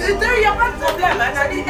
Il n'y a pas de problème, Anali. Ok.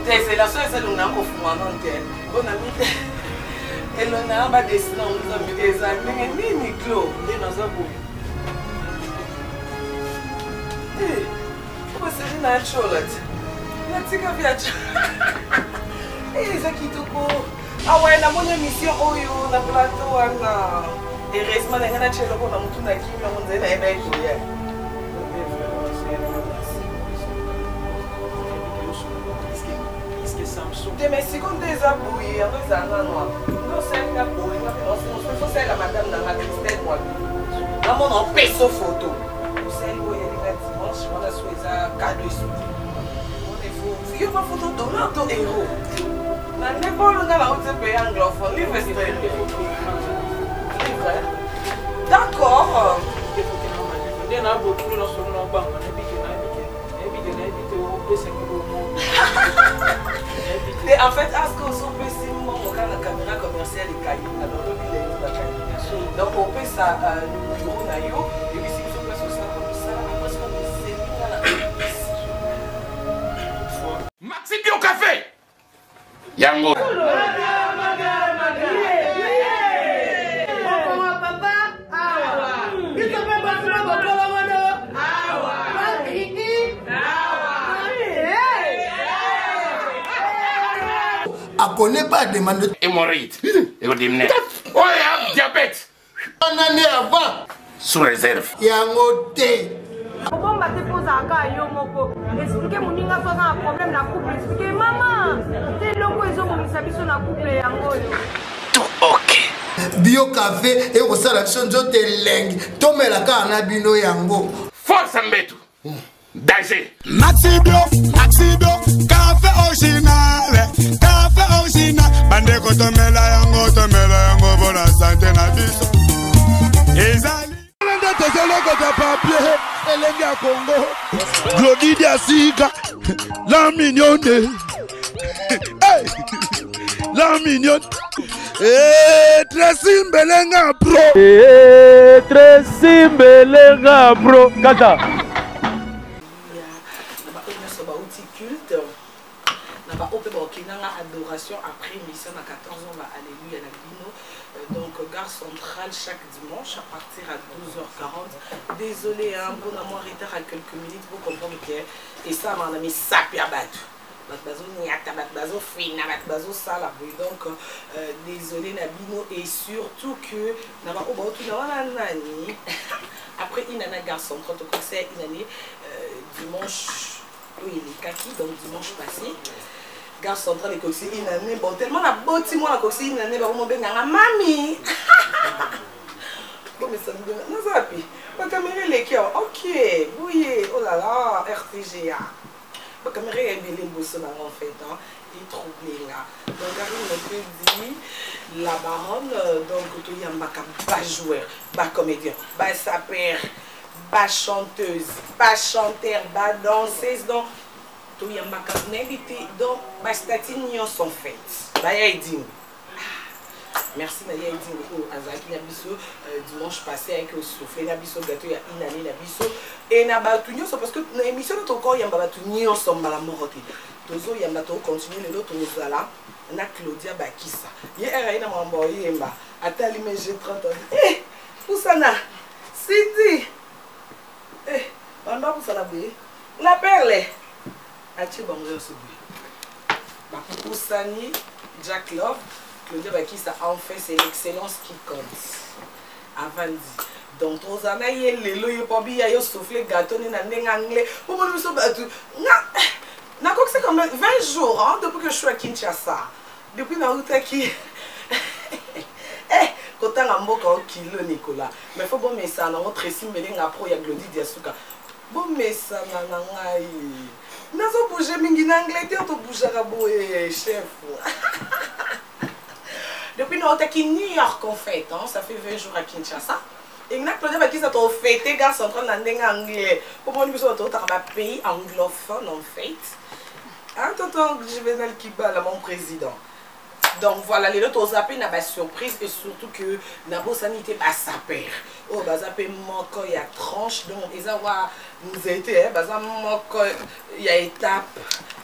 C'est la seule c'est le nom qu'on fait bon ami et le nom va dessiner nous amis des amis ni clos et nous avons comment c'est natural la tika viaja ça qui te ko ah ouais na mon émission oyo na plateau ana et heureusement na ngana chelo ko na mtu na kimya mwenze na enda hiyo mais si on des abouillés, on les a non, c'est la bouille, on fait la madame dans la Christelle, moi. Dans mon peso photo. Vous savez, il y a des dimanches, on a souhaité cadeau sous. On est fou. Il y a une photo de notre héros. Dans l'école, on a la haute pays anglophone. Livre d'accord. Il y en a beaucoup dans son banque. En fait, à ce qu'on s'en peut, si on a la caméra commerciale et caillou, alors il est donc on peut ça nous numéro naïo et puis si on peut faire ça comme ça, parce qu'on est Maxi Bio Café Yango connaît pas demande hémorroïde et redimner oh ya diabète on en est avant sous réserve yango té bon ba te posa ka yo moko expliquer moninga so na problème na couple expliquer maman te longo ezo komisa biso na couple yango tout OK Bio Café et kosala biso nzote lengi tomela ka na bino yango force mbetu danger Maxi Bio café original bande ko tomela yango bona santé na biso ezali nda tozoloko ta papier elengi ya Congo Glody Diasika la mignonne la mignonne Tracy Mbelenga bro kata adoration après mission à 14 ans, alléluia, la Bino. Donc, gare centrale chaque dimanche à partir à 12h40. Désolé, hein, bon amour, retard à quelques minutes pour comprendre que et ça, mon ami, sapi à battre. Donc, désolé, Nabino, et surtout que après une année gare centrale, donc c'est une année dimanche, oui, les kaki, donc dimanche passé. Gare centrale et coxy une année bon tellement la botti moi la coxy une année ba mo benga mami comme ça nous zapi ba caméra les qui OK oui oh là là RTGA ba caméra est belé bosso na en fait hein et troublé là donc Karine me dit la baronne donc to yamba ka ba joueur ba comédien ba sapeur ba chanteuse ba chanteur ba danseuse donc tout y a ma invité donc ma statines sont faites merci Naya Edine au Azaki Nabiso dimanche passé avec au soufflé Nabiso gâteau ya inani Nabiso et na batunyo parce que na émission notre corps y a batunyo ensemble la moroté tozo y a bato continuer le autre nous là na Claudia Bakissa hier elle na mambo yemba atali mais j'ai 30 ans eh Poussana Sidi eh on va Poussana bé la perle Achi Bangre Sobi. Poussani, Jack Love, Claudia Bakisa, en fait, c'est l'excellence qui compte. Avant dit. Donc, aux années, les lois, il y a soufflé gâteau, il y a un anglais. Pour moi, c'est comme 20 jours hein, depuis que je suis à Kinshasa. Depuis que qui. Quand on a un beau kilo, Nicolas. Mais il faut bon mais ça, on a Tracy Meling après, il y a Glody Diasuka. Bon mais ça, n'a pas bougé, mais en Angleterre, tu bouges à Raboué, chef. Depuis qu'on est à New York, en fait, hein, ça fait 20 jours à Kinshasa. Et nous avons dit que nous avons fêté gars central en anglais. Pour moi, nous sommes un pays anglophone, en fait. En tant que Juvenal Kiba, mon président. Donc voilà, les autres ont appelé une surprise et surtout que Nabo Sanité a sa père. Oh, bah ça peut manquer, il y a tranche, donc ils ont nous été, bah ça manque, il y a étape,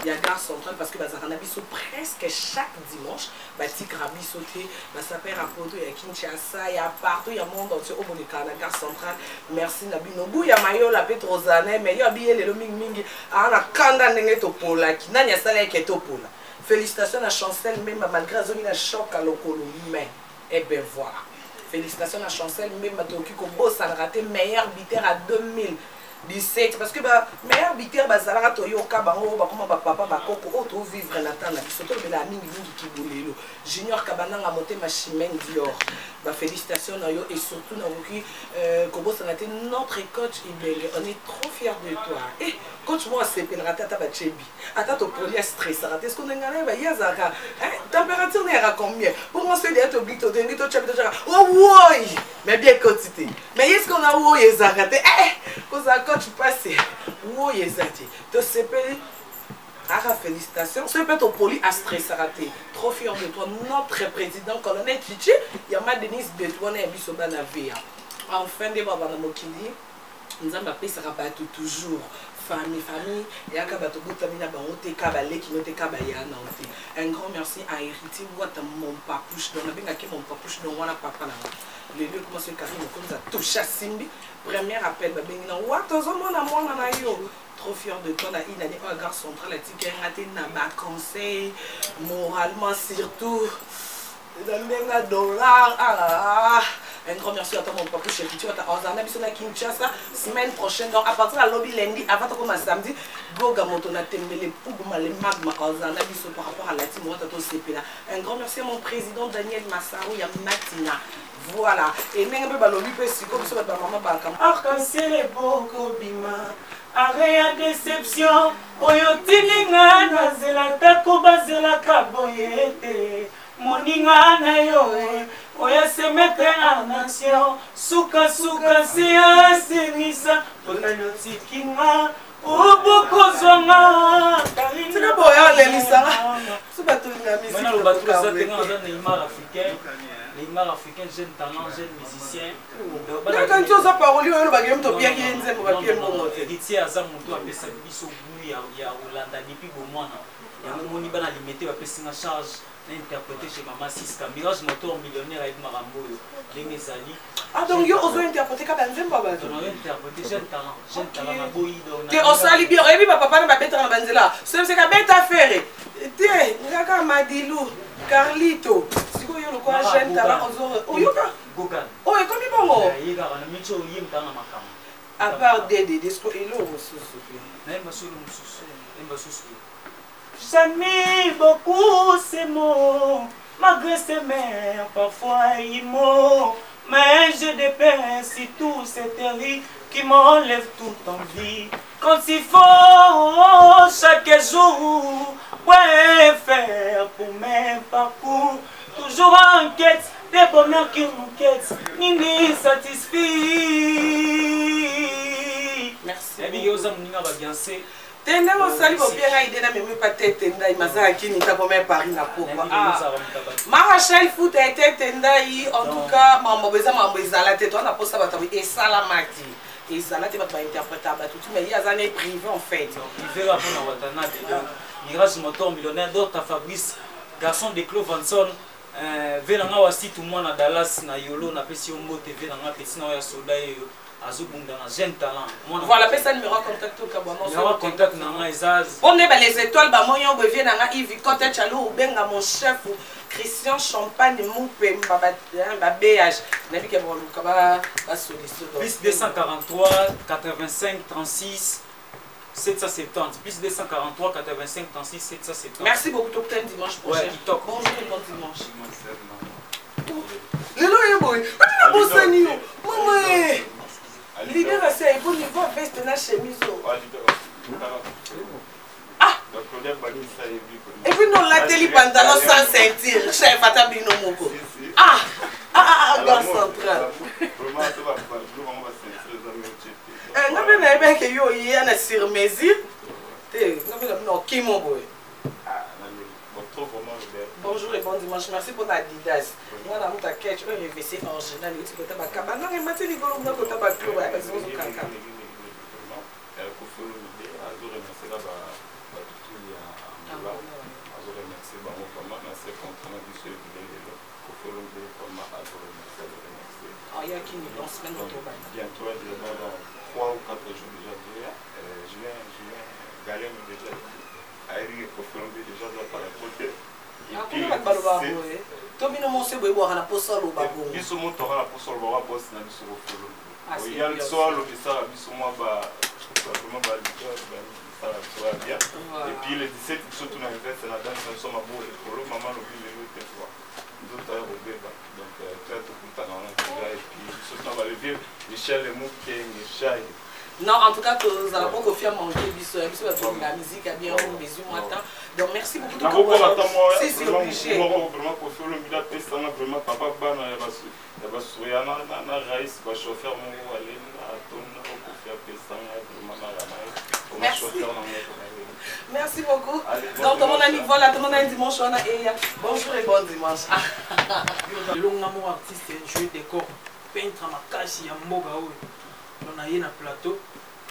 il y a gare centrale parce que bah ça en a presque chaque dimanche, bah Tigrabi sauté, bah ça père à Poto, il y a Kinshasa, il y a partout, il y a monde entier au Monika, la gare centrale. Merci Nabinobu, il y a Mayo la Petrosane, mais il y a bien les Loming Ming, à la Kanda Nenetopola, qui n'a pas salé qui est Topola. Félicitations à la chancelle, même malgré un choc à l'ocolo, mais, et bien voilà. Félicitations à la chancelle, même à Toki Kobo, ça a raté meilleur arbitre à 2017. Parce que meilleur arbitre, ça a raté Yoka, comment papa, Koko, auto vivre la tanda, surtout la mingi qui boulé. Junior Kabana a monté ma chimène Dior. Félicitations à eux et surtout à Kobo, ça a été notre coach Ibenge. On est trop fiers de toi. Et coach, moi, c'est une raté à Tabachebi. Attends, ton police stress. Est-ce qu'on a gagné? Il y a ça. Température n'est à combien? Pour moi, c'est d'être obligé de dire oh, oui! Mais bien quantité. Mais est-ce qu'on a où les arrêtés? Quand ça coach passe, où les arrêtés? Tu sais pas. Félicitations. C'est peut-être au poli à stress raté. Trop fier de toi. Notre président, colonel Chichi, il y a ma Denise Betouane et Bissoba Navia. Enfin, des babas Mokili, nous avons appelé ça toujours. Famille, et à Kabatogo Tamina Baote Kabale qui note Kabaya Nanti. Un grand merci à Héritier, what mon papouche, dans la bien mon papouche, dans la papa là. Les deux commencent à carrer, comme ça touche à Simbi. Premier appel, Babina, what aux hommes à moi, Nanayo. Trop fier de toi, la Inani, un gare central, la tique, raté, n'a pas conseil, moralement surtout. Dans les dollars, un grand merci à toi, mon papa chéri. Tu vas t'en Kinshasa semaine prochaine. Donc, à partir de la lobby lundi, avant de commencer samedi, Goga Motona Tembele, Pougma, les magma, par rapport à la team, un grand merci à mon président Daniel Massarou, Matina. Voilà. Et même un peu lobby, c'est comme ça, maman Bakam. Arc-en-ciel est beau, Kobima. Arrêt déception. Oyotininga, Nazela, Takoba, Zela, Kaboyete. Moninga na yo oya se mettre en action suka suka se asenisa pona nyoti kinga oboko zonga tina boya lelisa suba tulinga musique mona lo batu ça tenga dans Neymar africain jeune talent jeune musicien quand tu as parole yo ba game to bien qui nzembo ba bien mongo Ditier aza mutu apesa biso bu ya Hollande depuis bomwana ya moni bana limité ba pesa charge interprété chez Maman Siska, Mirage Motor millionnaire avec Maramboyo, Lengezali. Ah donc yo ozo interprété quand même pas mal. On a interprété jeune talent ma boyi donc. Te osali bien, et puis papa na ba bettra na banzela. C'est que beta faire. Te, ngaka Madilou, Carlito. Siko yo lokwa jeune talent ozo. Oh yo ka. Gogan. Oh et comme bongo. Yega na micho yim tana makam. À part Dédé, disco elo mususu. Nemba sulu mususu. Nemba susu. J'admire beaucoup ces mots, malgré ces mères parfois immots. Mais je dépense si tout c'est terrible qui m'enlève toute envie. Quand il faut chaque jour, ouais, faire pour mes parcours. Toujours en quête des bonheurs qui nous quittent, ni satisfait. Merci. Tenda mo sali bo bien idée na même pas tête tenda imazaki kini ta comme Paris na pourquoi Marachel foot a été tenda en tout cas mambo beza la tête on a posé ba tabi et salamati et salati ba interprétable tout mais il y a des privé en fait il verra pour Watana Mirage Motor millionnaire d'autres Fabrice garçon de Claude Vanson Velanga wasi tout le monde à Dallas na Yolo na pesi ombo TV na petit na ya soda azobunda na jeune talent. Voilà, pesa numéro contact au Kabouan. Numéro contact na Ezaz. On est les étoiles, bah moi on revient na Yves Côté Chalou ou ben mon chef Christian Champagne Moupé ba BH. Nabi ke bon kaba ba solution. Plus 243 85 36 770 plus 243 85 36 770. Merci beaucoup, Topten dimanche prochain. Bonjour et bon dimanche. Lelo yeboy, on a bossé ni maman. Leader assez et bon niveau veste na chemise. Ah. Et puis non la télé pantalon sans ceinture, chef atabino moko. Ah, gars central. Nga na ebe ke yo hier na sur mesure. Nga non qui mon boy. Bonjour et bon dimanche. Merci pour Adidas. Moi na muta catch un RVC original et tu peux ta cabana et mati rigolo na ko ta ba club ba zo zo kanka. Il y a qui nous lance maintenant au bain. Bientôt, dans 3 ou 4 jours déjà, je viens galer déjà. Aïe, pour faire déjà dans la côté. Et puis, Tomino Monse boire la posole au babou. Ils sont montés à la posole au babou, c'est un bisou au folo. Il y a le sol, le ça, bisou moi, vraiment, ça va bien. Et puis, les 17, ils sont tous dans l'hiver, c'est la danse, nous sommes à bout et pour le maman, le plus le fait quoi. D'autres au bébé. Donc, très tout le temps, et puis, surtout, on va le vivre. Michel, le mot qui est Michel. Non, en tout cas, nous allons pas confier à manger, la musique a bien eu des matin. Donc, merci beaucoup de vous. C'est obligé. Vraiment, pour faire le milieu, vraiment, papa, il va sourire, il va raïs, il va chauffer, il va aller à ton, merci. Merci beaucoup. Donc, mon ami, voilà, tout le monde a un dimanche. Bonjour et bon dimanche. Long amour artiste, jouer décor, peintre à ma cache, il y a Moga. On a eu un plateau.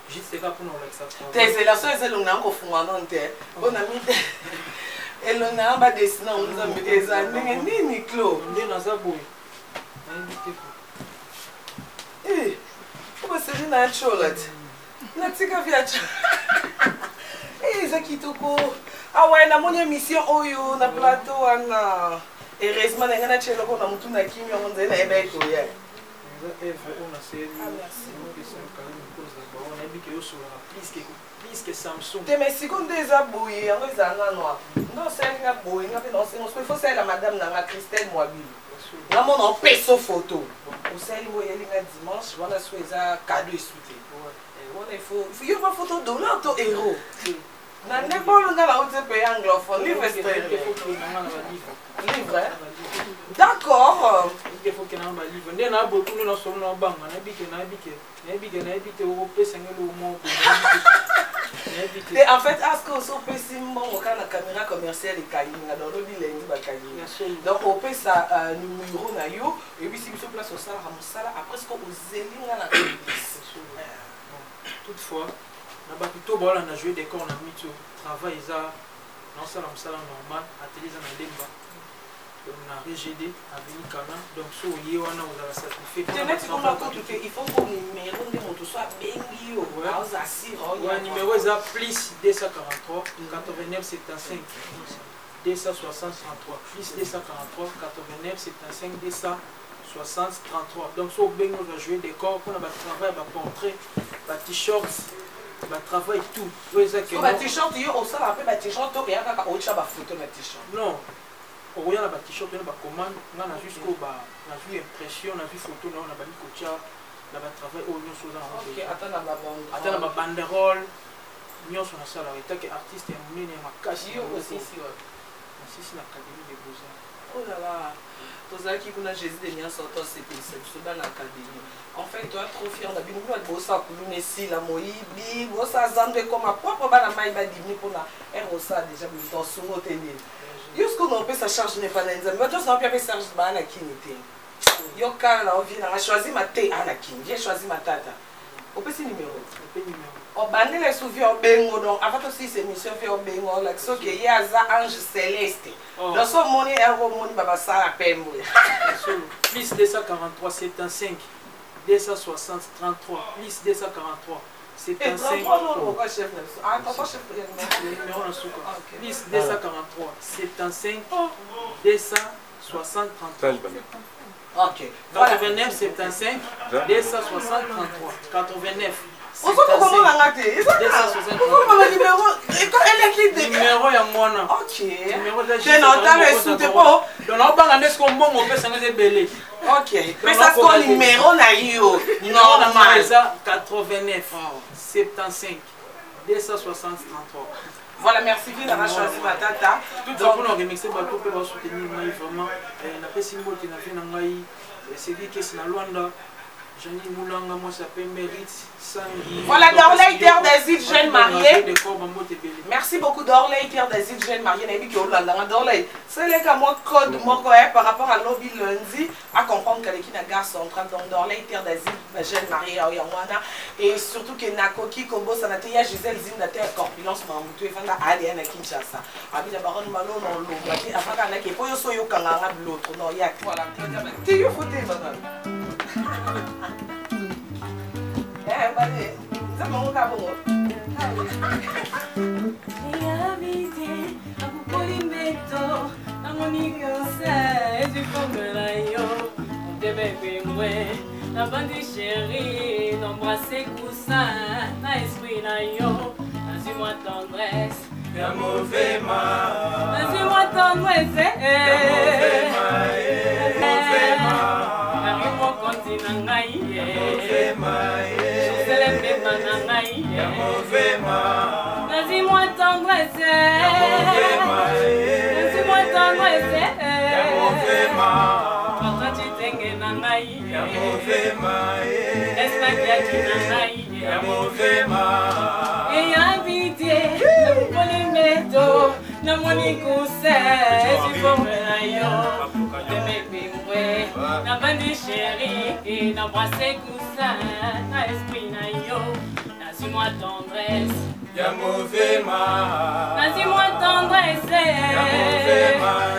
Juste là pour nous l'exactement. C'est la seule chose que nous avons fait. On a mis. Et l'on a pas dessiné, on a mis des années. Ni Claude. On est dans un bout. Eh, comment c'est une chose? La tika viaje. Eh, Zakitoko. Ah ouais, na mon émission Oyo na plateau ana. Heureusement, na ngana chelo ko na mutu na kimya on zena ebe to ya. On a série. Ah merci. On a dit que yo sur plus que Samsung. Te mais seconde des abouillés, on les a noir. Non, c'est nga boy, nga non c'est il faut c'est la madame na Christelle Moabi. Na mon en peso photo. Au sel wo yeli nga dimanche, voilà soueza cadeau suité. Il faut y avoir photo de l'autre héros. Na ne pas le gars au pays anglophone, livre livre. D'accord. Il faut que nous avons livre. Nous avons beaucoup de choses dans la banque. Nous avons en fait, est-ce que vous avez une caméra commerciale et dans le bilan donc on peut ça numéro na yo et puis si vous place au sala après ce que vous avez la toutefois on a joué des corps on a mis tout travail ça non ça normal atelier ça na lemba on a RGD avenue Kana donc so yé wana vous avez certifié il faut que numéro de moto soit bien bio numéro ça plus 243 89 75 260 33 plus 243 89 75 260 33 donc so bien on va jouer des corps pour on va travailler va portrait va t-shirt va travailler tout va t-shirt yo au sala après va t-shirt to ya kaka o cha ba photo na t-shirt non on a la t-shirt on a commande on a jusqu'au bas on a vu impression on a vu photo on a bani kocha on a travail au nyonso za OK attends na banderole nyonso na sala et que artiste ya munene ya makasi yo aussi si na académie des beaux-arts oh là là tozalaki kuna Jésus de nyonso to c'est dans l'académie en fait toi trop fier na bino ba bossa kulune si la moyibi bossa zambe comme ma propre bana mai ba dimni pona erosa déjà dans songo tenir Yosko non peut sa charge n'est pas n'enza mais juste non peut charge ba na kinité yo kana na ovi na choisi ma te ana kin j'ai choisi ma tata au petit numéro o bande les souviens au bengo donc avant aussi c'est mission fait au bengo la so que y a za ange céleste dans son moni ero moni baba sala pembo plus 243 75 260 33 plus 243 75 pourquoi chef ah papa chef le numéro na suka plus 243 75 260 33 ok 89 75 260 33 89 numéro ya mwana numéro na yo normal eza 89 75 260 33. Voilà, merci bien d'avoir choisi ma tata. Tout ça pour nous remercier bateau pour nous soutenir vraiment. Na pesi mbote na fait na ngai c'est dit que c'est na Luanda. Janine Moulanga, moi s'appelle Mérite Sangi. Voilà, Dorley, terre d'asile, jeune mariée. Merci beaucoup, Dorley, terre d'asile, jeune mariée. C'est le cas, moi, code, par rapport à lobby lundi, à comprendre que les Kinagas sont en train de Dorley, terre d'asile, jeune mariée à Oyamwana. Et surtout que Nakoki, Kombo, Sanateya, Gisèle, Zimnate, Corpulence, Mamoutou, et Fanda, Alien à Kinshasa. Abida Baron Malo, non, l'eau, afin qu'il y ait pas yo Kangara de l'autre. Non, yak. Voilà, tu es foutu, madame. La bande chérie, d'embrasser coussin, na esprit na yo, vas-y-moi tendresse, y'a mauvais mal, vas-y-moi tendresse, y'a mauvais mal, arrive-moi continent ngai, mauvais mal, c'est les bébés na ngai, y'a mauvais mal, vas-y-moi tendresse, y'a mauvais mal, vas-y-moi tendresse, y'a mauvais mal. Y'a mauvais mal, y'a mauvais mal, et y'a pitié, pour les métaux, na moni kousse, tu peux me yo, de mes bimoués, na bandi chérie, d'embrasser coussin, na esprit na yo, nas-y-moi tendresse, y'a mauvais mal, nas-y-moi tendresse, y'a mauvais mal,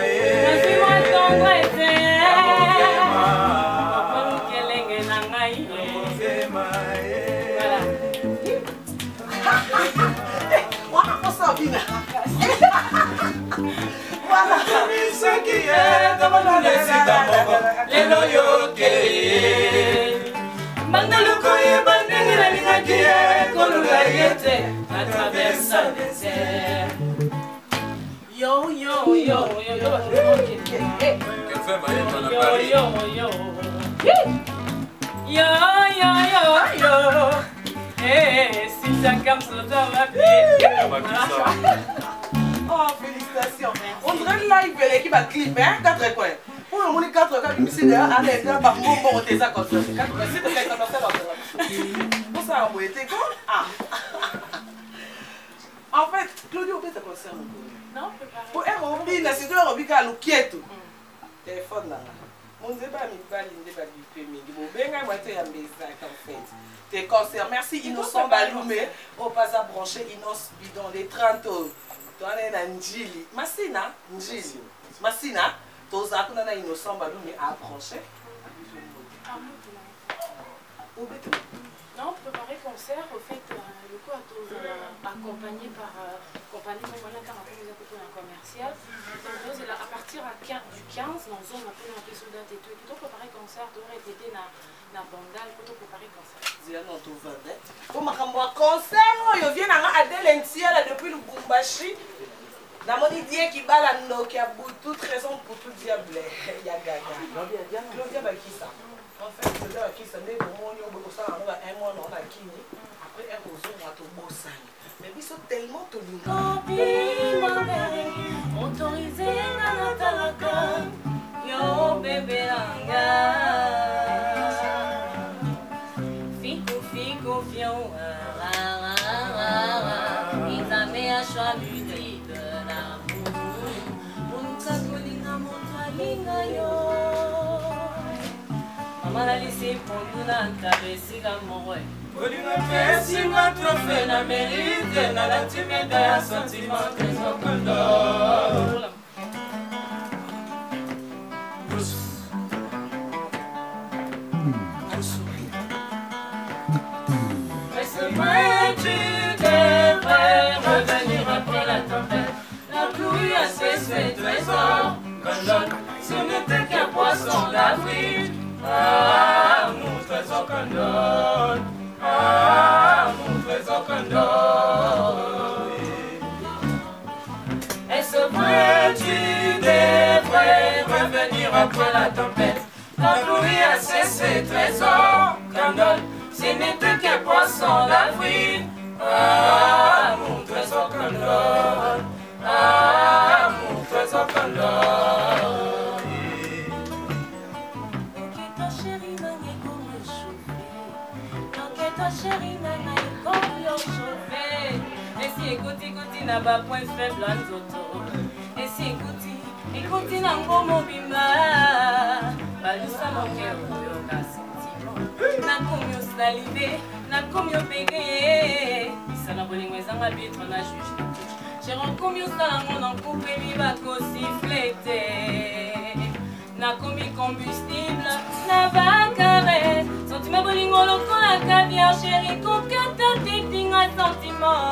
nas-y-moi tendresse. Voilà. Ce qui est dans mon les loyautés. Mandalukoye bandengela lingakie kolulaiyete à travers sa désert. Yo yo yo yo yo yo yo yo. Eh, si ça comme ça dans la vie. Oh, félicitations. On dirait live l'équipe a clip, hein, 4 coins. Pour le monde 4 coins, comme ici, allez, là, par bon, on t'es ça comme ça. 4 coins, c'est peut-être comme ça. Pour ça, on va être quoi? Ah. En fait, Claudio, on peut te concert. Non, préparé. Pour un hobby, c'est un hobby qui a le quieto. Téléphone là. On ne sait pas, mais pas l'idée pas du premier. Bon, ben, moi, tu as un message en fait. Tes concerts. Merci, Innocent Baloumé. Au pas à brancher, Innocent Bidon, les 30 ans. Njili. Masina, Njili. Masina, toza kuna Innocent Baloumé à brancher. Non, préparer concert, au fait, le coup accompagné par compagnie Momola car après nous avons un commercial. Donc là, à partir du 15, dans zone on a fait date et tout. Plutôt préparer concert, tu aurais été dans Bandal, plutôt préparer concert. Zia non tout vendait. Pour ma concert, yo vient à Adelencia là depuis le Bumbashi. Dans mon idée qui bat la qui a toute raison pour tout diable. Il y a gaga. Claudia Bakissa. En fait, Claudia Bakissa, mais au moins on a ça un mois on a kini. Après un roseau on a tout beau sang. Mais ils sont tellement tout autorisé na talaka. Yo bébé anga. Fico fion. Ils avaient à choix de l'amour. Maman a laissé pour nous n'intéresser l'amour. Olinga pesi ma trophée na mérite na la timide ya sentiment des okando. ses trésors. Candole, ce n'était qu'un poisson d'avril. Ah, mon trésor Candole. Ah, mon trésor Candole. Est-ce vrai, tu devrais revenir après la tempête? La pluie a cessé, trésor Candole, ce n'était qu'un poisson d'avril. Ah, mon trésor Candole. Ah, mon trésor Candole. Enquête chérie, nana, comme chauffer. Enquête chérie, nana, comme chauffer. Et si écoute, n'a pas point faible à toto. Et si écoute, n'a pas mon bimba. Balusa mon cœur, au sentiment. N'a comme yo salivé, n'a comme yo bégayé. Ça n'a pas les moyens d'arbitre, on a jugé. J'ai rencontré mon en couple et mi va siffler. N'a commis combustible, n'a pas carré. Sentiment bolingo loco la caviar, chérie, coquette, t'es un sentiment.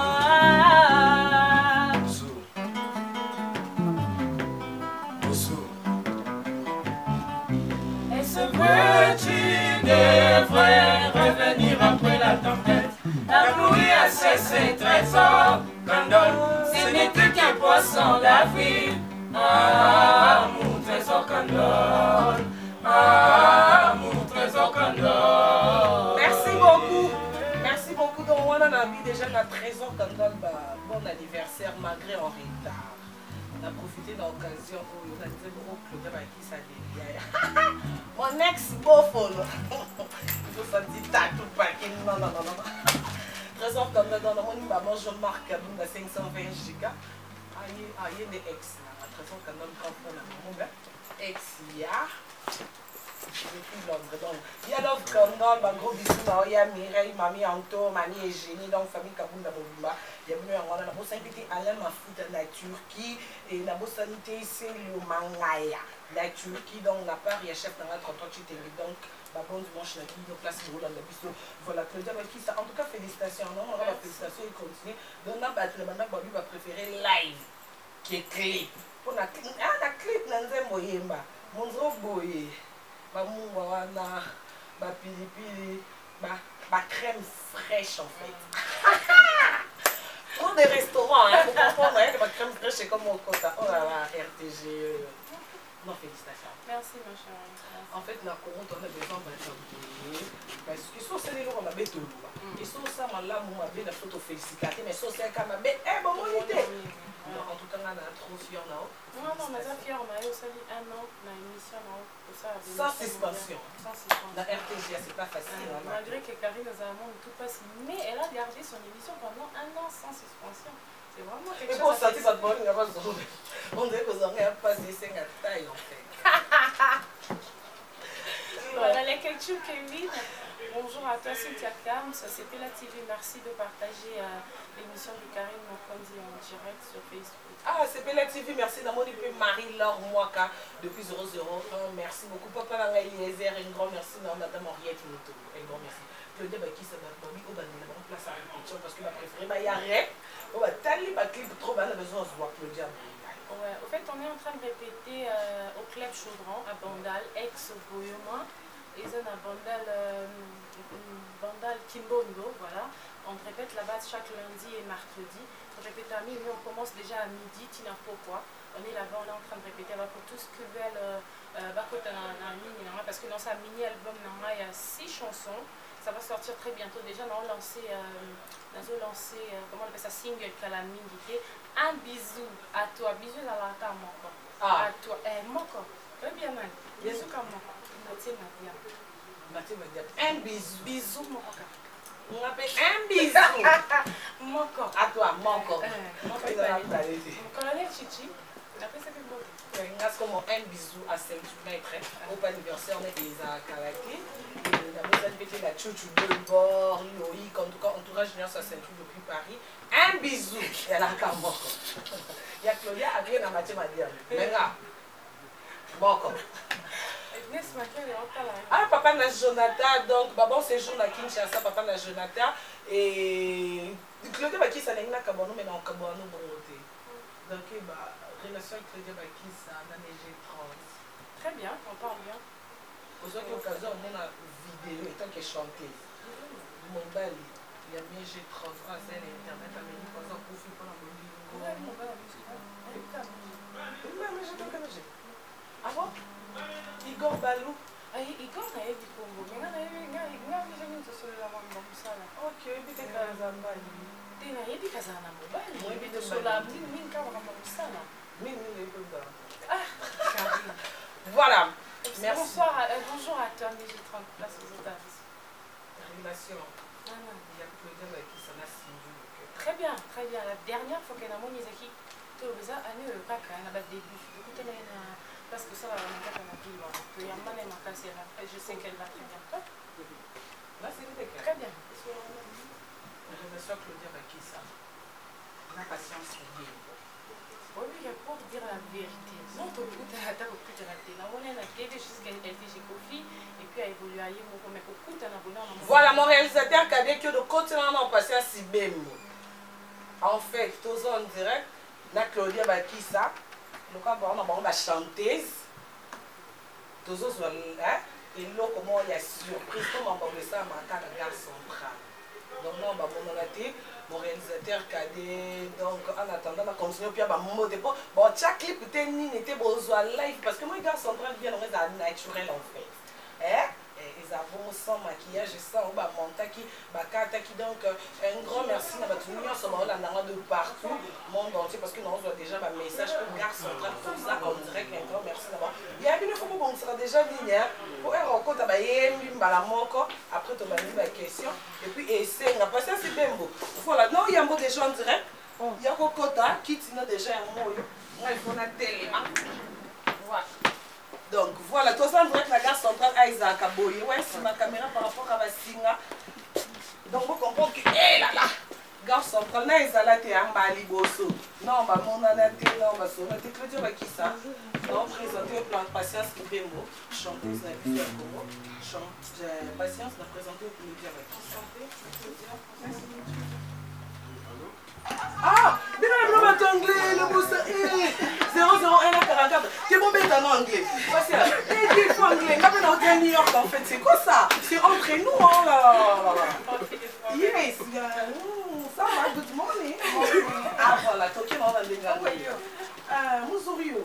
Est-ce vrai, tu devrais revenir après la tempête? La pluie a cessé, trésor Candole, ce n'était qu'un poisson d'avril. Ah, mon trésor Candole. Ah, mon trésor Candole. Merci beaucoup. Merci beaucoup. Donc, on a mis déjà notre trésor Candole. Bon anniversaire, malgré en retard. On a profité de l'occasion où on a dit gros Claudia qui ça dévient. Mon ex-beau-fond. Il faut sentir tatou paquet. Non. Trésor Candole dans le monde, maman Jean-Marc Kaboum à 520 gigas. Aïe, des ex. Trésor Candole quand on a mon ex, il y a. Depuis Londres. Donc, il y a l'offre Candole, un gros bisou, Maria, Mireille, Mamie Anto, Mani et Génie, donc famille Kaboum d'Abobima. Il y a venu en Rwanda, la bosse invité Alain Mafout de la Turquie et la bosse sanité, c'est le Mangaya. La Turquie, donc, la part, il y a chef dans la 38 donc, bon dimanche, la vie, donc là, c'est dans le bisou. Voilà, Claudia, qui ça. En tout cas, félicitations. Non, on a la félicitation et continue. Donc, on a battu le maintenant, Babi va préférer live, qui est clip. Pour la clip, la clip, Nanzé Moyemba, Monzo Boye. Bamouana, pilipili, crème fraîche en fait. Pour des restaurants, il faut comprendre que ma crème fraîche c'est comme au quota. Oh là là, RTG. Non, félicitations. Merci ma chérie. En fait, dans le on a besoin de parce que si c'est les jours on a besoin de et si ça m'a là moi bien la photo féliciter mais si c'est quand même bon idée. En tout cas, on a trop fier là. Non, mais ça fier, on a eu aussi un an dans l'émission là. Sans suspension. La RTG, c'est pas facile. Malgré que Karine nous a demandé tout passé, mais elle a gardé son émission pendant un an sans suspension. C'est vraiment quelque chose. Et pour ça, tu vas te parler, on dirait que vous aurez pas des 5 à taille en fait. Voilà les cultures Kevin. Bonjour à toi Cynthia Kams, c'était la TV, merci de partager l'émission de Karine Mokondi en direct sur Facebook. Ah, c'est Bella TV, merci d'avoir dit Marie-Laure Mwaka depuis 001, merci beaucoup. Papa Nanga Eliezer, un grand merci à Madame Henriette Moutou, un grand merci. Claudia Baki, ça va être bon, on place à répétition parce que ma préférée, il y a rien. On va taler ma clip trop mal, on a besoin de se voir Claudia. Ouais, au fait, on est en train de répéter au Club Chaudron à Bandal, ex-Boyoma. Ils ont un Bandal Kimbondo, voilà. On répète la base chaque lundi et mercredi. On répète à minuit, on commence déjà à midi, Tina pourquoi. On est là-bas, on est en train de répéter. Pour tous qui veulent, parce que dans sa mini-album, il y a 6 chansons. Ça va sortir très bientôt. Déjà, on a lancé, comment on appelle ça, single Kalamingike. Un bisou à toi. Bisous à la ta moko. À toi. Moko. Très bien, man. Bisous comme moi. Un bisou. Bisous, moko. On appelle un bisou. Moko. À toi, moko. Colonel Chichi. Après, c'est plus beau. Comme un bisou à Saint-Maître. Au anniversaire, on est des Kalaki. La petite la Chouchou de bord, Loïc, en tout cas, entourage Junior à Saint-Cloud depuis Paris. Un bisou. Et elle a qu'à moko. Il y a Claudia, Adrien, à Mathieu Madiam. Venga. Moko. Ah, papa na Jonathan, donc, bon séjour na Kinshasa, papa na Jonathan. Et Claudia, qui s'en est là, Kabono, mais non, Kabono, bon, donc, relation avec Claudia Bakisa na G30. Très bien, on parle bien. Aujourd'hui, occasion, on a une vidéo étant que chanteuse. Mobile, il y a bien G30 grâce à l'internet, mais il faut en profiter pour la mobile. Ah bon? Igor Balou. Igor na yebi Congo, mais nga visa nini tosolela mambo mosala. Ok, ebite kazamba. Te na yebi kazala na mobali. Mo yebi tosola mingi kaka mambo mosala. Voilà. Merci. Bonjour à toi, mais je te rends place aux états. Relation. Il y a Claudia Bakisa na Sinju. Très bien, très bien. La dernière fois qu'elle a mon Isaki, tu as besoin de le caca, elle a pas de début. Écoutez, parce que ça va me faire un peu. Il y a mal à ma casse, je sais qu'elle va très bien. Là, c'est très bien. Relation Claudia Bakisa. La patience est bien. Oui, il y a pour dire la vérité. Non, tu écoutes à la table, tu te rates. Là, on est à la télé jusqu'à elle fait chez Kofi et puis elle évolue à Yemo. Mais écoute, on a bonheur. Voilà, mon réalisateur cadet que de continuer à passer à Sibembo. En fait, tous en direct, na Claudia Bakisa, le cas on a une chanteuse, tous autres et là comment il y a surprise, comment on va ça à ma gare centrale. Donc non, on a été mon réalisateur cadet, donc en attendant, on a continué puis à mon mot bon, chaque clip était besoin live parce que moi gare centrale bien on est naturel en fait. Ils avons sans maquillage et sans montaki bakataki donc un grand merci à tout le monde de partout monde entier parce que nous avons déjà un message que gare centrale pour ça on dirait qu'un grand merci d'abord il y a une fois qu'on sera déjà venu pour un rencontre après tu m'as dit la question et puis essayer on a passé c'est bien beau voilà non il y a un mot déjà en direct il y a Kokota qui tient déjà un mot il faut la télé voilà. Donc voilà, tout ça, on dirait que la gare centrale a Isaac Aboye. Ouais, c'est ma caméra par rapport à Bassinga. Donc vous comprenez que, hé là là, gare centrale, na Isala te Ambali Bosso. Non, bah mon anate, non, bah son anate, Claudia Bakisa. Non, présenter au plan de patience qui fait mot. Chanteuse na vie à Congo. Patience n'a présenté au Claudia Bakisa. Ah, bien le anglais, le boost 001 à 44. C'est bon, mais en anglais. Parce que, il faut anglais. Quand on est à New York, en fait, c'est quoi ça? C'est entre nous, hein, là. Yes, ça va, good morning. Ah, voilà, Tokyo, on va le gagner. Moussourio.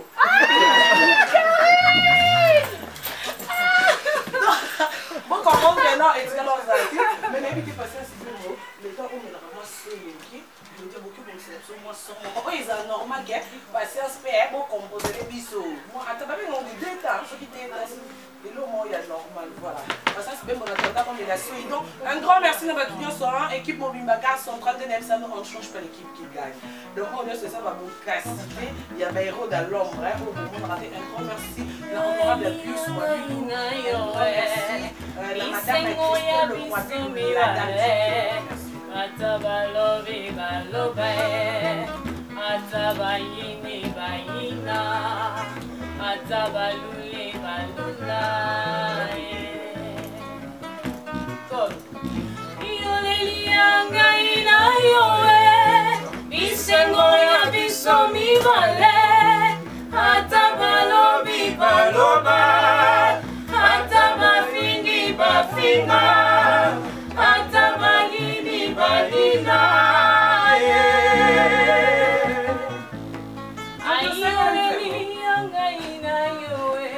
Bon, comment maintenant, et tu as l'anxiété, mais n'évitez pas ça, c'est bon. Le temps où on a vraiment ce je dis beaucoup de sélection, moi, ils sont normal, patience, paix, bon, composer les bisous. Moi, à ta on dit deux temps, ce qui t'est et là, moi, il y a normal, voilà. Parce que c'est bien mon attendant comme il a suivi. Donc, un grand merci à votre union sur équipe Mobimbaka, centrale de Nepsa, on ne change pas l'équipe qui gagne. Donc, on est ce ça va vous casser. Il y a un héros dans l'ombre, un grand merci. L'honorable la plus soit lui. Merci. La madame Christelle, le moitié, la dame. Atabalobi balobae, atabayini bayina, atabaluli balulae. Iyolelianga ina yoe, bisengo ya biso mibale, atabalobi baloba, atabafingi bafinga, atabalini balina. Ayolelianga ina yoe,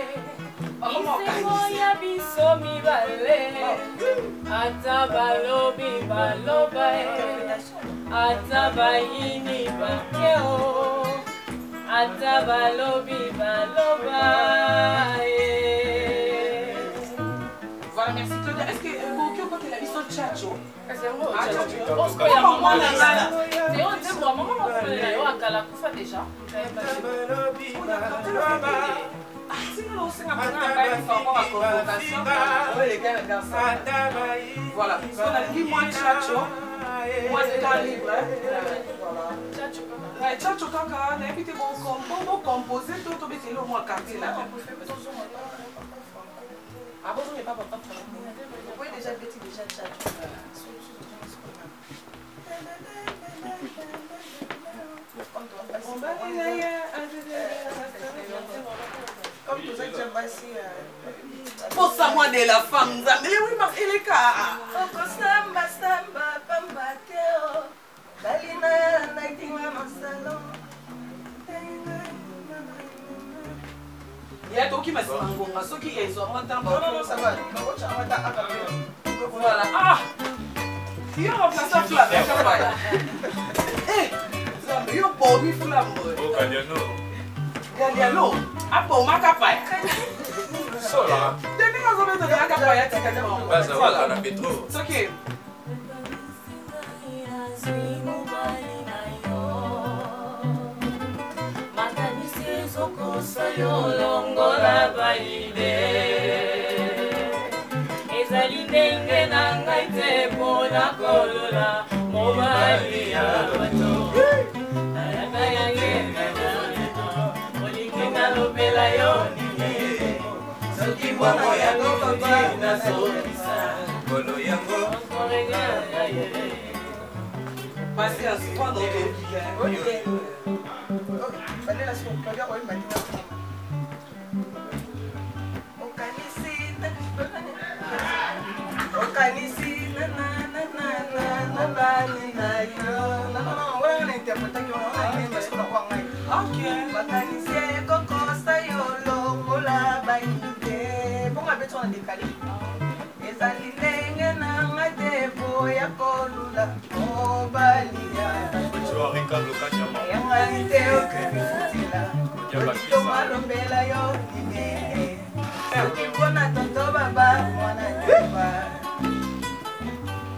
bisengo ya biso mibale, atabalobi balobae, atabayini bakeo, atabalobi balobae. Voilà, merci Claudia. Est-ce que vous avez la mission de Chacho? C'est un déjà. Voilà, parce qu'on a dit moi Chacho, moi c'est un libre. Voilà. Chacho kaka, n'invitez bon composé, tout au bété le mois quartier là. Ah bon, je n'ai pas papa. Vous pouvez déjà bêter déjà Chacho. On Comme tout ça, tu as passé. Pour ça, moi, de la femme, mais oui, il est car. Samba, samba, pamba, teo. Balina, naïtinga, mon salon. Il y a tout qui m'a dit, ceux qui sont en temps. Non, ça va. Voilà. Ah! Il y a un place à flamme. Eh! Il y a un beau mi flamme. Oh, Gadiano. Gadiano? Ah, pour ma capaille. Sola. Demi nga zobe to ga capaille, tu sais comment. Vas-y, voilà, la métro. C'est OK. Longola baide ezali ndenge na ngai te mpona kolola mobali ya bato ayaka yange olingi nalobela yo nini soki bongo yango koti nazongisa kolo yango okorenga ye Patience, quoi dans ton billet?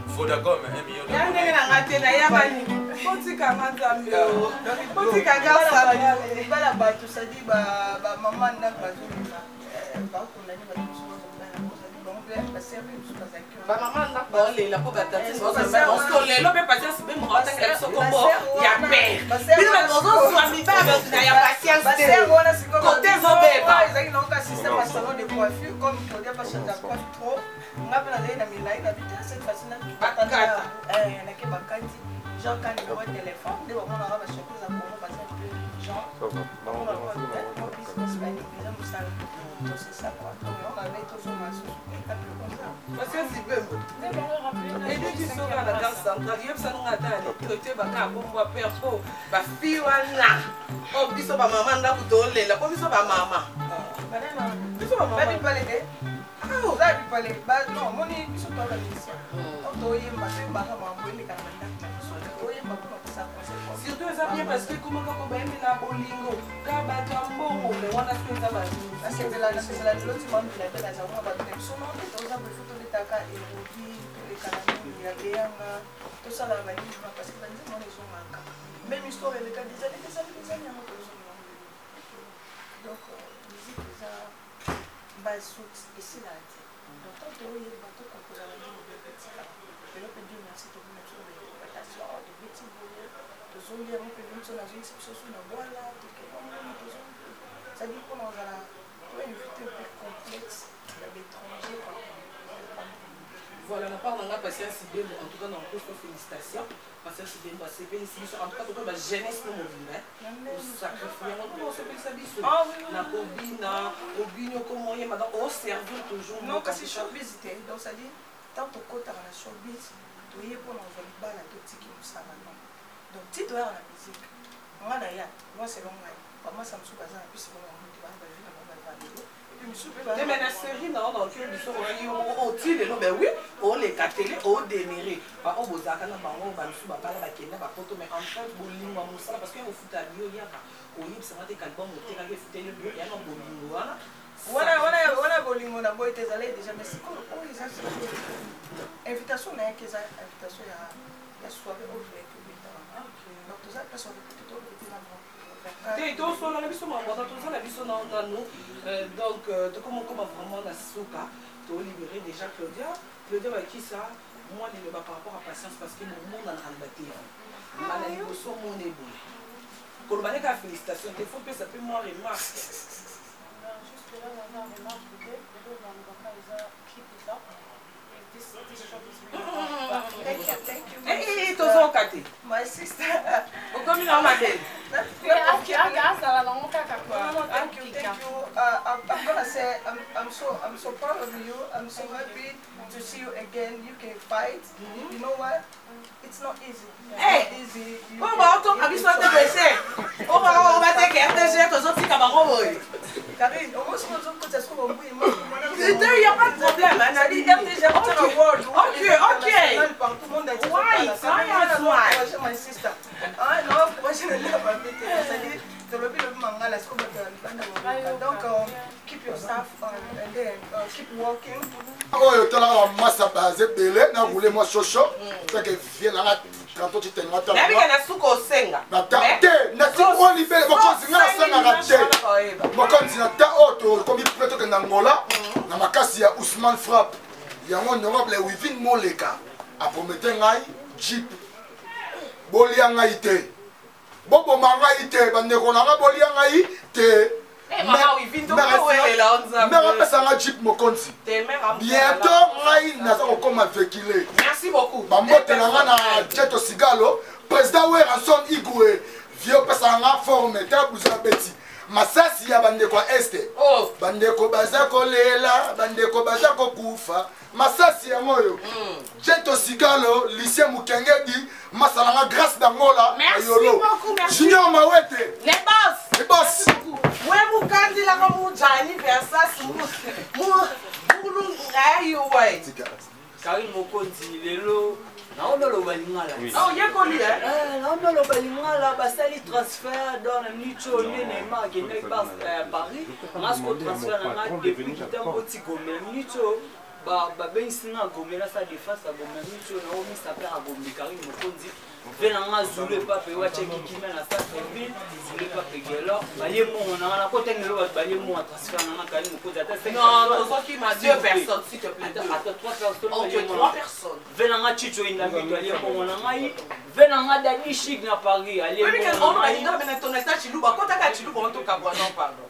Vodacom, 1 million de Jean, quand il voit le téléphone, il va voir la surprise à moi parce que Jean, on va voir le business man, c'est ça quoi. On avait tout son massage, parce que c'est bien. Et dès qu'ils sont à la gare centrale, ils sont à la traité baka bomba perso, ba fiwana. Oh biso ba maman na kutole, la ko biso ba mama. Biso ba mama. Baby palé. Ah, vous avez parlé. Bah non, mon est biso to la mission. On doit y passer baka mambo ile kana. Surtout ça bien parce que comment on va aimer la bolingo, kabato mbongo, mais on a fait ça bas. C'est la l'autre monde qui l'a fait dans un mois de temps. Son nom est aux ables photo de taka et puis les canaux, il y a des tout ça là va dire parce que dans les gens manquent. Même histoire avec des années donc musique ça base soute ici là. Donc tant que il y a bateau qu'on peut aller au petit là. Et là peut dire merci de vous mettre de petits bouillons. On peut venir sur la zone, c'est sur la voie là, ça dit qu'on a une invité un peu complexe, il y a des étrangers. Voilà, on parle de la patience, en tout cas, dans le cours, félicitations. Patience, c'est bien ici, en tout cas, la jeunesse de mon vivant, au sacrifice, on se fait ça bisou. La cobine, au bignon, comment il y a, madame, au servir toujours. Non, parce que je suis visité, donc ça dit, tant que tu as la showbiz, tu es pour l'envoyer bas la petite qui nous savent. Donc, si tu es dans la musique, moi c'est long, moi ça me souvient, et puis c'est bon, on va aller dans la vidéo. Et puis, je me souviens. Mais la série, non, dans lequel ils sont, on tire, ben oui, on les catélé, on dénéré. Par contre, vous avez un bango, on va nous battre la kenda, mais en fait, vous l'avez dit, parce que vous foutez à l'eau, il y a un c'est vrai que quand vous avez fait le il y a un bolingo. Voilà, bolingo, on a beau être déjà, mais c'est quoi le invitation, il y a invitation, il y a soirée au jeu. Donc tout ça, personne ne peut tout le temps. Donc, comment vraiment la souka, tu as libéré déjà Claudia. Claudia, qui ça? Moi, je ne vais pas par rapport à patience parce que mon monde en a battu. Malgré que son monde est bon. Quand on a des félicitations, il faut que ça peut moi remarquer. Juste là, on a remarqué que Thank you. Hey, to so kati. My sister. O komi na madel. I'm gonna say I'm so proud of you. I'm so happy to see you again. You can fight. You know what? It's not easy. Hey, easy. on va entendre à bisou de blessé. On va te que RTG aux autres camarades. Karine, au moins si nous sommes côté sur il y a pas de problème. On a dit RTG on a award. OK. Tout le monde a dit why? My sister. Ah non, moi je ne l'ai pas fait. Donc, keep your staff and then keep working. Oh, tu as la masse à base belé, na roulé moi chocho. Tu que viens là quand tu t'es là. Mais bien na suko senga. Na tante, na ti on libéré, mo konzi na senga raté. Mo konzi na ta auto, comme il plutôt que na ngola, na makasi ya Ousmane Frappe. Ya mon honorable Wivin Moleka. A promettre ngai Jeep. Bolia ngai te. Bobo mangai te, bandeko na bolia ngai te. Mama Wivin to ko wela onza. Mais pesa nga Jeep mokonzi. Bientôt ngai naza kokoma véhicule. Merci beaucoup. Bambote na nga na Jeto Sigalo, président Weranson Igwe, vieux pesa nga forme ta buza beti. Masasi ya bandeko este. Oh, bandeko baza kolela, bandeko baza kokufa. Masasi ya moyo. Jeto Sigalo, lycée Mukengedi, masalanga grâce d'Angola. Merci beaucoup, merci. Junior Mawete. Les boss. Les boss. Ouais, Mukandi la comme Jani Versas. Mulu ngayo ouais. Karine Mokonzi lelo naona lo balingala. Oh, yekoli naona lo balingala basali transfert dans la nicho Neymar qui n'est pas Paris. Ngasko transfert na depuis kitambo tigome nicho ba ben singa gomela sa défense à gomela nicho na omi sa père à gomela Karine Mokonzi venanga zule pape wa cheki kimena sa ville zule pape gelo baye mo na côté ngelo baye mo transfert na Karine Mokonzi ata 5. Non, toi qui m'a 2 personnes s'il te plaît. Attends 3 personnes. OK, 3 personnes. Venanga chicho ina bitu ali mo na ngai venanga dani chic na Paris ali mo. Mais on va dire mais ton état chiluba kota ka chiluba on to kabwa non pardon.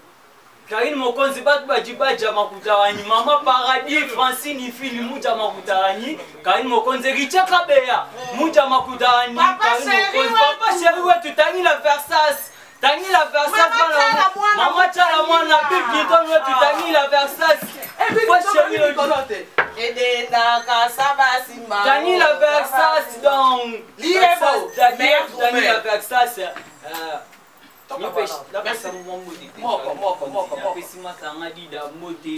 Karine Mokonzi batu bajibaja makutawani mama paradis Francine fili muja makutawani Karine Mokonzi richa kabeya muja makutawani papa chéri wetu tangi la Versace tangi la Versace mama chala mwana bibi ton wetu tangi la Versace papa chéri konote edenda kasaba simba tangi la Versace donc liebo tangi la Versace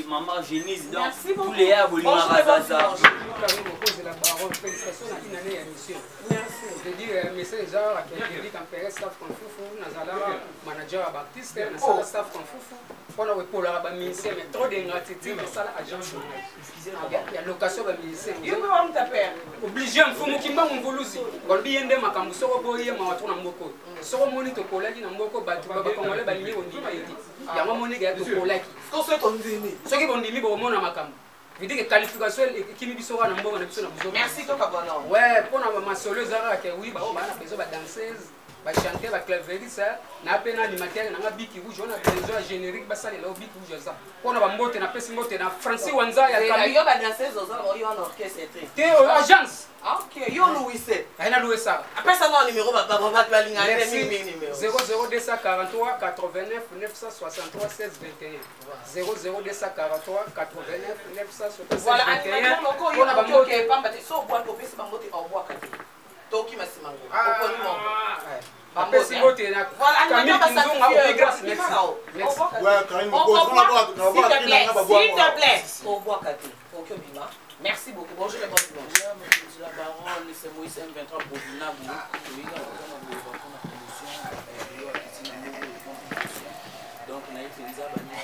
maman Génise donc tous les gars bonjour je dis message genre à quelqu'un qui empêche staff confufu nazala manager à Baptiste nazala staff confufu on a pour la ministère mais trop d'ingratitude ça la agent il y a location de ministère yo va me taper obligé mfumu kimba mvulusi ngolbi yende makambu soko boye mawatu na mboko soko moni to kolaki na mboko batu baba kongole balingi ondima yedi yango moni ga to kolaki ko so to ndini soki bondimi bo mona makambu vidi que qualification kimi biso wana mbongo na biso na buzo merci to kabana ouais pona ma solo zara ke oui ba bana bezo ba danseuse ba chanter ba claveriste na pena animateur na biki rouge on a besoin générique ba sale la biki rouge ça pona ba mbote na pesi mbote na Francis Wanza ya kami yo ba danseuse ozala yo en orchestre te agence OK yo Louise aina Louise ça après ça non numéro ba balinga numéro 00243 89 963 16 21 00243 89 963 voilà on a ba mbote pamba te so boîte ko pesi ba mbote au bois kati toki masimango okoni mo apesi mbote na Camille Kinzonga au grâce merci ouais Karine s'il te plaît au bois kati OK bima merci beaucoup bonjour les bons dimanche la baronne c'est Moïse M23 pour Vinabu donc na ifinza bani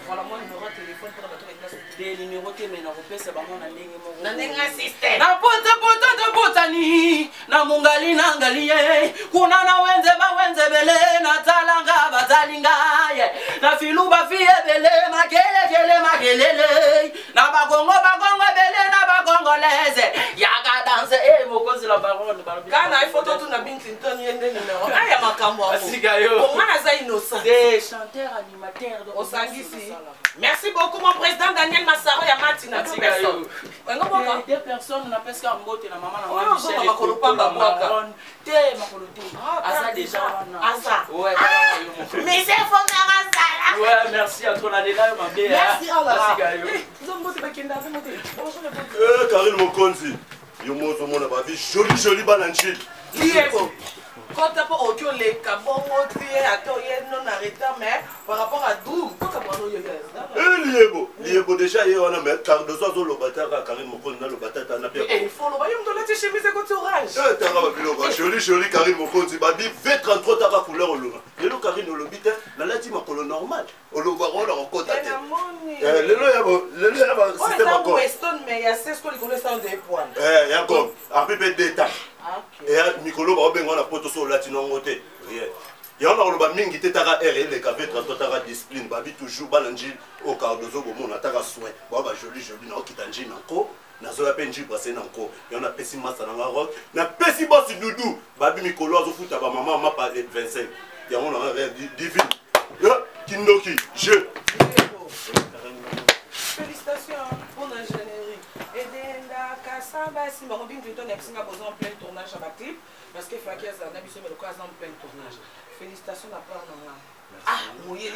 voilà moi numéro de téléphone pour la des numéros que mais na repesa bango na ndenge moko na ndenge system na botani na mungali na ngali kuna na wenze bele na talanga bazalinga na filuba fie bele makelele na bagongo bele na bagongoleze yaga danse Mokonzi la baronne kana photo tu na Bill Clinton yende numéro aya makambo Asigayo. Comment naza innocent? Des chanteurs animateurs au Sangisi. Merci beaucoup mon président Daniel Massaro ya Matina. Deux personnes on appelle ça Mbote na maman na moi Michel. Makolo pamba mwaka. Te makolo te. Asa déjà Asa. Ouais. Mais c'est fond na ouais, merci à toi la déla ma bien. Merci oh là là. Asigayo. Zombote bakenda zombote. Karine Mokonzi. Yo mozo mona ba vie joli bananchi. Liebo. Quand tu as pas aucun les cabons, tu es à toi, non arrêté, mais par rapport à Doom, quand tu as pas Liebo déjà hier on a mis car de soir le bâtard à Karine Mokonzi dans le bâtard na bien. Et il faut le royaume de la chemise et côté orange. T'as pas biloko joli Karine Mokonzi ba bi V33 ta couleur olonga. Lelo Karine olobite na lati makolo normal. Olobaro la rencontre. Lelo ya ba système encore. Weston mais il y a 16 que les connaissent en des points. Il y a comme un peu d'état. Et Mikolo ba bengo na poto so latino ngote. Il y a un mingi te tara RL les cafés tara discipline babi toujours balanji au cardozo bomo na tara soin. Ba joli na okitanji nanko. Na zo ya penji brasser nanko. Il y en a pesi massa na rock. Na pesi boss doudou. Babi Mikolo azo futa ba maman ma pas 25. Il y a un rêve divin. Kindoki, je. Félicitations pour l'ingénierie. Et d'Enda Kassamba, si mon bin Clinton est besoin en plein tournage à ma clip, parce que Fakia Zana Bissot me le croise en plein tournage. Félicitations à part non. Ah, moi il est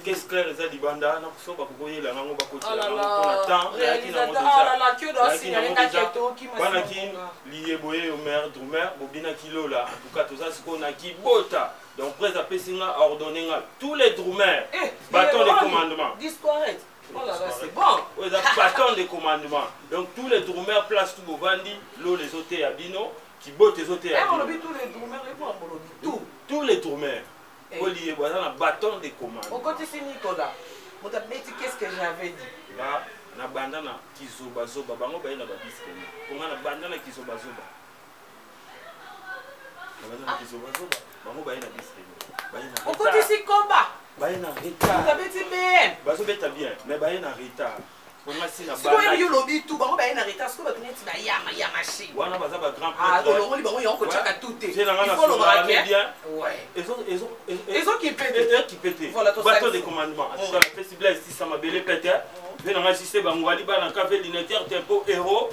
qu'est-ce que les adibanda na kusoba kukoye la nango bakoti la nango temps réalisateur ah là que doit signaler na keto qui m'a bana ki lié boye au maire drumer bobina kilo là en tout cas tout ça c'est qu'on a qui bota donc près à pesinga ordonner tous les drumers bâton de commandement disparaître. Oh là là, c'est bon. Oui, bâton de commandement. Donc tous les drumers placent tout au bandi, l'eau les hôtels à Bino, qui bottent les hôtels à Bino. Tous les drumers répondent. Tous les drumers. Olivier, voilà un bâton de commandement. Au côté c'est Nicolas. Mon tabletti, qu'est-ce que j'avais dit? Là, na bandana kizoba zoba, bango baye na babiske. Comment na bandana kizoba zoba? Na bandana kizoba zoba, bango baye na biske. Au côté c'est combat. Baye na retard. Vous avez dit bien. Bazo beta bien, mais baye na retard. Pour moi si na banda. Si vous avez lobby tout, bango baye na retard, ce que vous tenez ti ba yama chi. Wana baza ba grand prêtre. Ah, on li bango yonko chaka tout. Il faut le braquer bien. Ouais. Ils ont qui pété. Voilà tout ça. Bâton de commandement. En tout cas, le festival ici ça m'a belé pété. Venant assister bango ali ba na café l'unitaire tempo héros.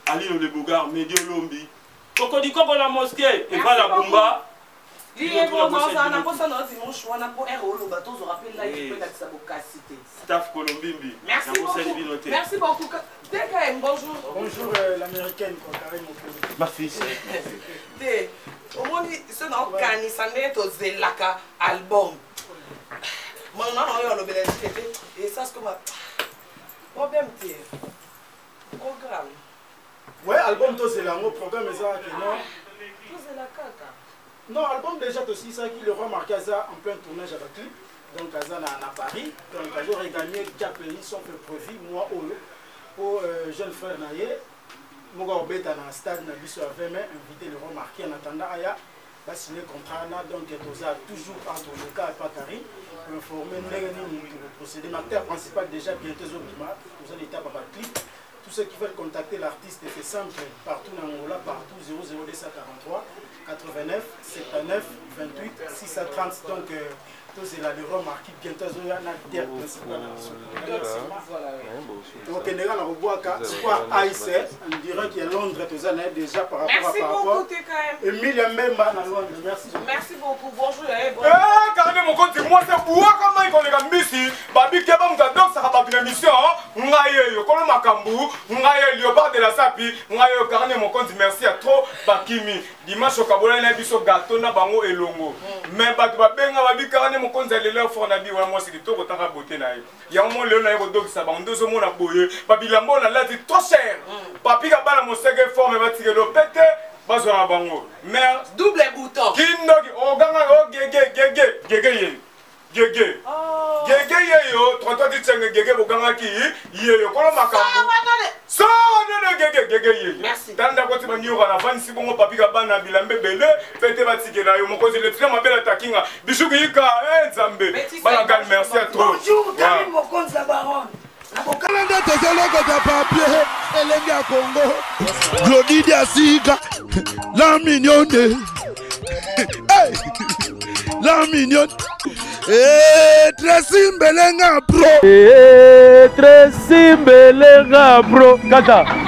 Ali le Bougar, Médio Lombi. Koko di koko la mosquée et va la bomba. Staff Colombimbi. Merci beaucoup. Merci beaucoup. Bonjour. Bonjour l'américaine Karine Mokonzi. Ma fille. Au moins, ce n'est pas un album. Mon nom est et ça c'est comme problème programme. Ouais, album to c'est là, programme est ça que non. C'est la caca. Non, album déjà aussi ça qui le roi marqué ça en plein tournage avec clip. Donc à Paris, donc j'aurais gagné 4 pays sont fait profit moi pour jeune frère Naye. Mon gars bête dans le stade na biso avait mais invité le roi marqué en attendant aya va signer contrat là donc toujours entre le cas pas Karine pour informer le procédé l'acteur principal déjà bientôt Zobima vous allez étape à clip. Tous ceux qui veulent contacter l'artiste, c'est simple, partout dans Angola, partout 00243 89 79 28 630. Donc, tous c'est là, le roi marqué bientôt, il y a un terre principal. Donc, il y a un soit AIC, on dirait qu'il y a Londres, tout ça, déjà par rapport à par rapport. Emilia Memba, merci. Merci beaucoup, bonjour. Karine Mokonzi, moi c'est pour comment il connaît Missi, Babi Keba Mougadok, ça va pas une émission, Ngaye, Yokolo Makambu, Ngaye, Léopard de la Sapi, Ngaye, Karine Mokonzi, merci à trop, Bakimi, Dimanche au Kabola, Nabiso Gato, Nabango et Longo. Mais Babenga, Babi Karine Mokonzi, elle est là, for Nabi, moi c'est du tout, autant à beauté. Il y a un moment, Léon Naïro ça va, on deux hommes à boyer, Babi Lambo, on a l'air trop cher. Papi Kabala, mon second forme, va tirer le pété. Bazora bango. Mère double bouton. Kindogi oganga o gege. Gege yo 33 gege boganga ki ye kono makambo. So no gege. Merci. Tanda ko tiba nyora na vansi bongo papi ka bana bilambe bele pete batike na yo mokozi le tire mabela takinga bishuki yika nzambe. Bana gal merci à toi. Bonjour Karine Mokonzi la baronne. Kalenda tozoloko za papier elenge ya Congo Glody Diasika la mignonne hey la mignonne. Tracy Mbelenga bro. Tracy Mbelenga bro. Kata.